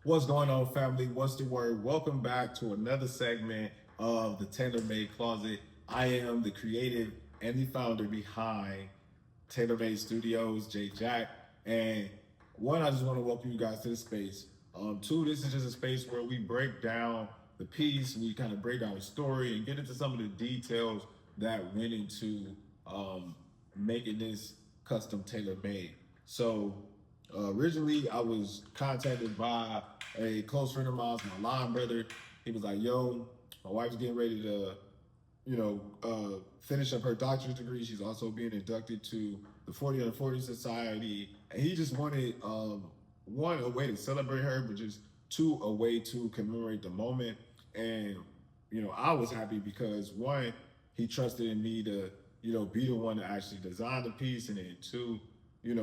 What's going on, family? What's the word? Welcome back to another segment of the Tailormade Closet. I am the creative and the founder behind Tailormade Studios, Jay Jack. And one, I just want to welcome you guys to the space. Two, this is just a space where we break down the piece, we kind of break down the story and get into some of the details that went into making this custom tailor made. So originally, I was contacted by a close friend of mine, my line brother. He was like, "Yo, my wife's getting ready to, finish up her doctorate degree. She's also being inducted to the 40 Under 40 Society, and he just wanted one, a way to celebrate her, but just two, a way to commemorate the moment." And I was happy because one, he trusted in me to be the one to actually design the piece, and then two,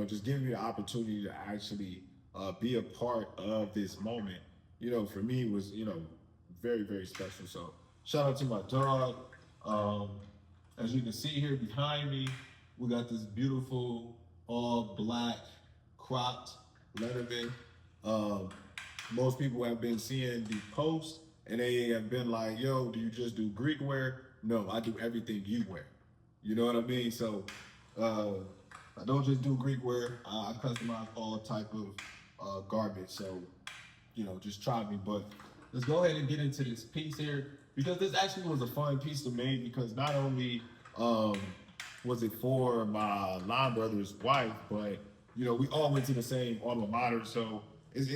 just giving me the opportunity to actually be a part of this moment, for me was, very, very special. So shout out to my dog. Um, as you can see here behind me, we got this beautiful all black cropped Letterman. Um, Most people have been seeing the post and they have been like, "Yo, do you just do Greek wear?" No, I do everything you wear. You know what I mean? So uh, I don't just do Greek wear. I customize all type of garbage. So just try me. But let's go ahead and get into this piece here because this actually was a fun piece to make because not only um, was it for my line brother's wife, but we all went to the same alma mater. So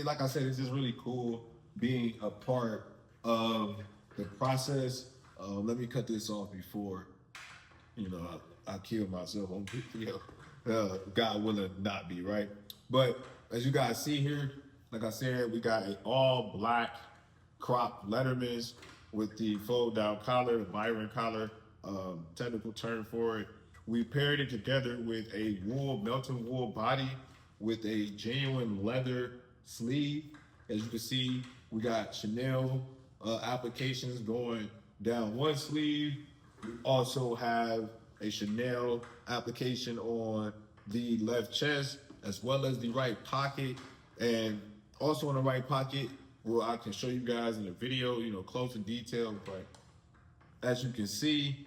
like I said, it's just really cool being a part of the process. Let me cut this off before I kill myself on video. God willing not be, right? But as you guys see here, like I said, we got an all black crop Letterman's with the fold down collar, the Byron collar, technical term for it. We paired it together with a wool, melting wool body with a genuine leather sleeve. As you can see, we got Chanel applications going down one sleeve. We also have a Chanel application on the left chest as well as the right pocket. And also in the right pocket, well, I can show you guys in the video, close in detail. But as you can see,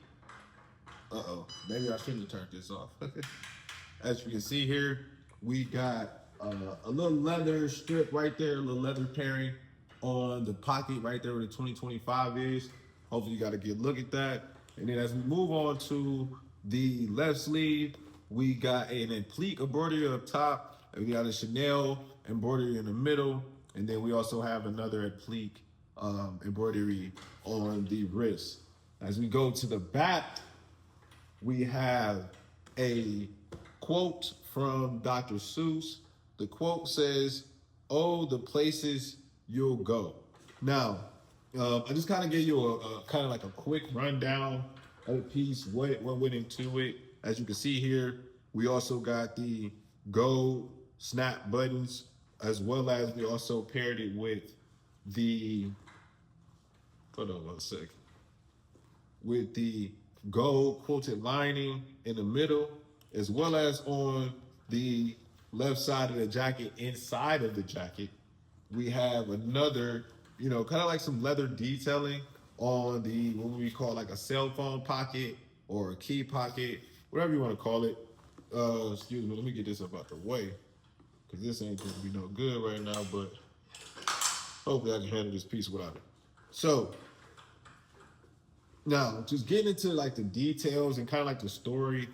maybe I shouldn't have turned this off. As you can see here, we got a little leather strip right there, a little leather pairing on the pocket right there where the 2025 is. Hopefully you got a good look at that. And then as we move on to the left sleeve, we got an applique embroidery up top, and we got a Chanel embroidery in the middle, and then we also have another applique embroidery on the wrist. As we go to the back, we have a quote from Dr. Seuss. The quote says, "Oh, the places you'll go." Now, I just kind of gave you a kind of like a quick rundown of the piece, what went into it. As you can see here, we also got the gold snap buttons, as well as we also paired it with the, hold on one sec, with the gold quilted lining in the middle, as well as on the left side of the jacket, inside of the jacket, we have another, kind of like some leather detailing on the, what we call like a cell phone pocket or a key pocket, whatever you want to call it. Excuse me, let me get this up out the way because this ain't going to be no good right now, but hopefully I can handle this piece without it. So now just getting into like the details and kind of like the story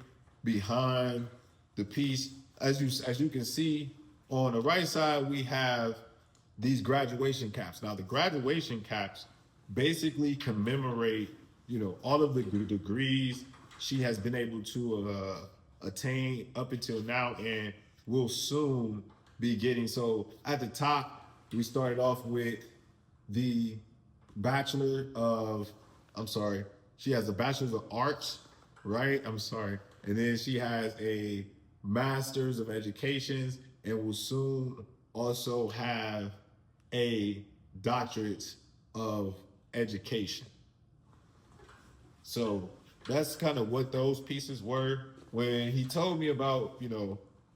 behind the piece. As you can see on the right side, we have these graduation caps. Now the graduation caps basically commemorate, all of the degrees she has been able to attain up until now and will soon be getting. So at the top, we started off with the Bachelor of, I'm sorry, she has a Bachelor's of Arts, right? I'm sorry. And then she has a Master's of Education and will soon also have a Doctorate of Education. So that's kind of what those pieces were. When he told me about,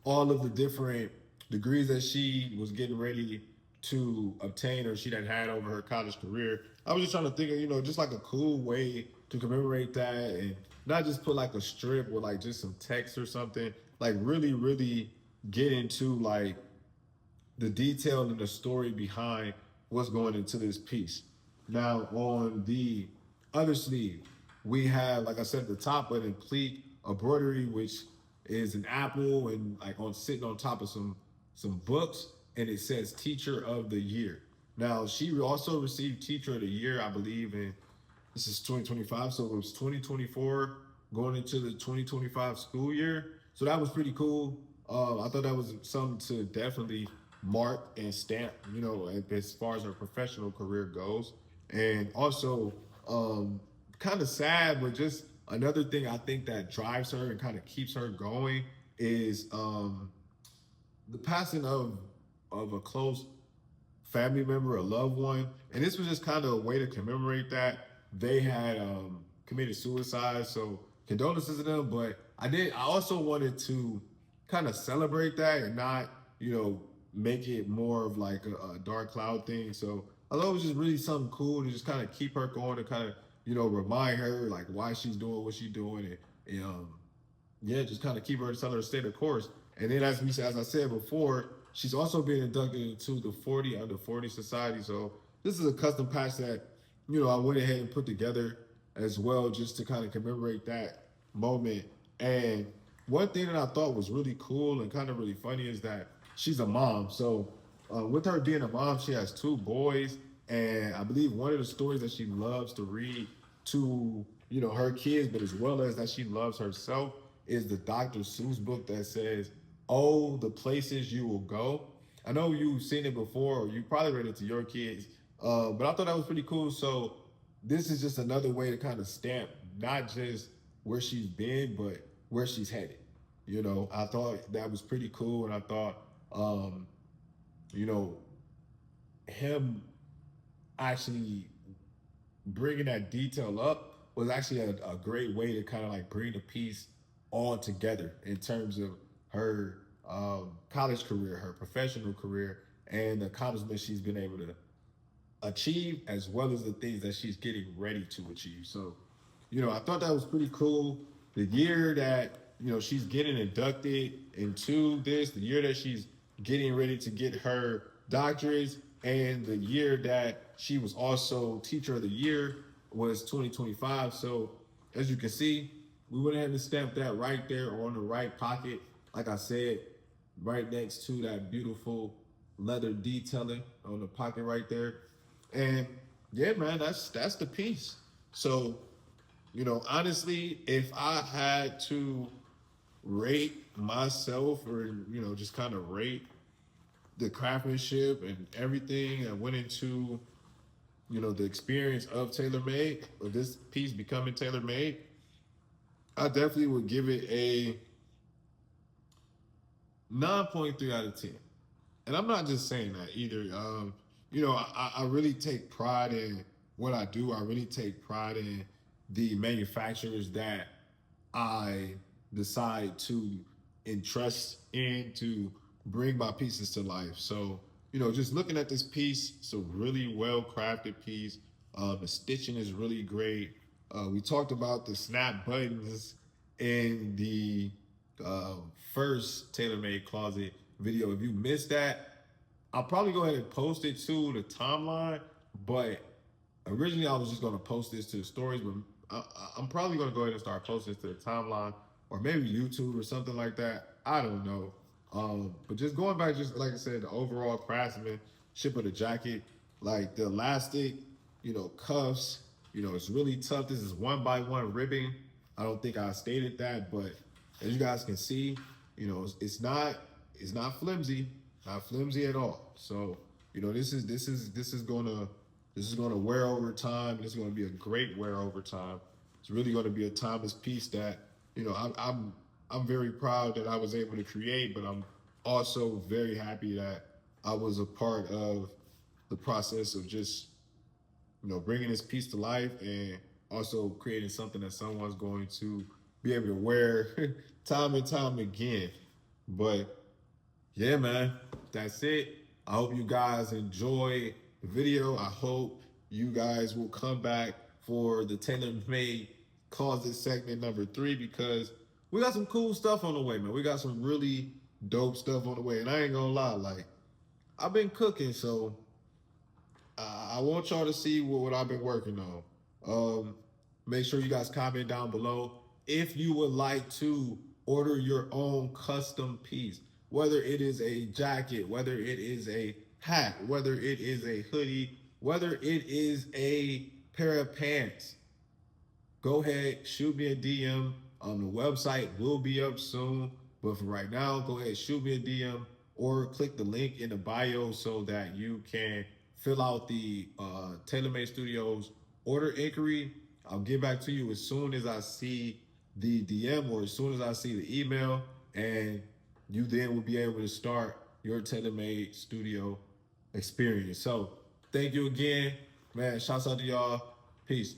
all of the different degrees that she was getting ready to obtain or she done had over her college career. I was just trying to think of, just like a cool way to commemorate that and not just put like a strip with like just some text or something. Like really, really get into like the detail and the story behind what's going into this piece. Now on the other sleeve, we have, like I said at the top, an pleat embroidery, which is an apple and like on sitting on top of some books, and it says Teacher of the Year. Now she also received Teacher of the Year, I believe, in this is 2025, so it was 2024 going into the 2025 school year. So that was pretty cool. I thought that was something to definitely mark and stamp, as far as her professional career goes. And also, kind of sad, but just another thing I think that drives her and kind of keeps her going is the passing of a close family member, a loved one, and this was just kind of a way to commemorate that. They had committed suicide, so condolences to them. But I also wanted to kind of celebrate that and not, make it more of like a dark cloud thing. So I thought it was just really something cool to just kind of keep her going and kind of, remind her like why she's doing what she's doing and yeah, just kind of keep her, tell her to stay the course. And then as I said before, she's also been inducted into the 40 under 40 society. So this is a custom patch that, I went ahead and put together as well, just to kind of commemorate that moment. And one thing that I thought was really cool and kind of really funny is that she's a mom. So with her being a mom, she has two boys. And I believe one of the stories that she loves to read to, her kids, but as well as that she loves herself, is the Dr. Seuss book that says, "Oh, the places you will go." I know you've seen it before, or you probably read it to your kids, but I thought that was pretty cool. So this is just another way to kind of stamp not just where she's been, but where she's headed. I thought that was pretty cool, and I thought, you know, him actually bringing that detail up was actually a great way to kind of like bring the piece all together in terms of her college career, her professional career, and the accomplishments she's been able to achieve, as well as the things that she's getting ready to achieve. So, I thought that was pretty cool. The year that, she's getting inducted into this, the year that she's getting ready to get her doctorates, and the year that she was also Teacher of the Year was 2025. So, as you can see, we went ahead and stamped that right there on the right pocket. Like I said, right next to that beautiful leather detailing on the pocket right there. And yeah, man, that's the piece. So, honestly, if I had to rate myself or, just kind of rate the craftsmanship and everything that went into, the experience of Tailormade, or this piece becoming Tailormade, I definitely would give it a 9.3 out of 10. And I'm not just saying that either. I really take pride in what I do. I really take pride in the manufacturers that I decide to entrust in to bring my pieces to life. So, just looking at this piece, it's a really well crafted piece. The stitching is really great. We talked about the snap buttons in the first Tailormade Closet video. If you missed that, I'll probably go ahead and post it to the timeline. But originally, I was just going to post this to the stories, but I'm probably going to go ahead and start posting this to the timeline, or maybe YouTube or something like that. I don't know. But just going back, just like I said, the overall craftsmanship of the jacket, like the elastic, cuffs, it's really tough. This is 1x1 ribbing. I don't think I stated that, but as you guys can see, it's not flimsy, not flimsy at all. So, this is gonna wear over time. This is gonna be a great wear over time. It's really gonna be a timeless piece that, I'm very proud that I was able to create, but I'm also very happy that I was a part of the process of just, bringing this piece to life and also creating something that someone's going to be able to wear time and time again. But yeah, man, that's it. I hope you guys enjoy the video. I hope you guys will come back for the Tailormade Closet segment number 3, because we got some cool stuff on the way, man. We got some really dope stuff on the way. And I ain't gonna lie, like, I've been cooking, so I want y'all to see what I've been working on. Make sure you guys comment down below if you would like to order your own custom piece, whether it is a jacket, whether it is a hat, whether it is a hoodie, whether it is a pair of pants. Go ahead, shoot me a DM. On the website will be up soon, but for right now, go ahead, shoot me a DM or click the link in the bio so that you can fill out the Tailormade Studios order inquiry. I'll get back to you as soon as I see the DM or as soon as I see the email, and you then will be able to start your Tailormade Studio experience. So thank you again, man. Shouts out to y'all. Peace.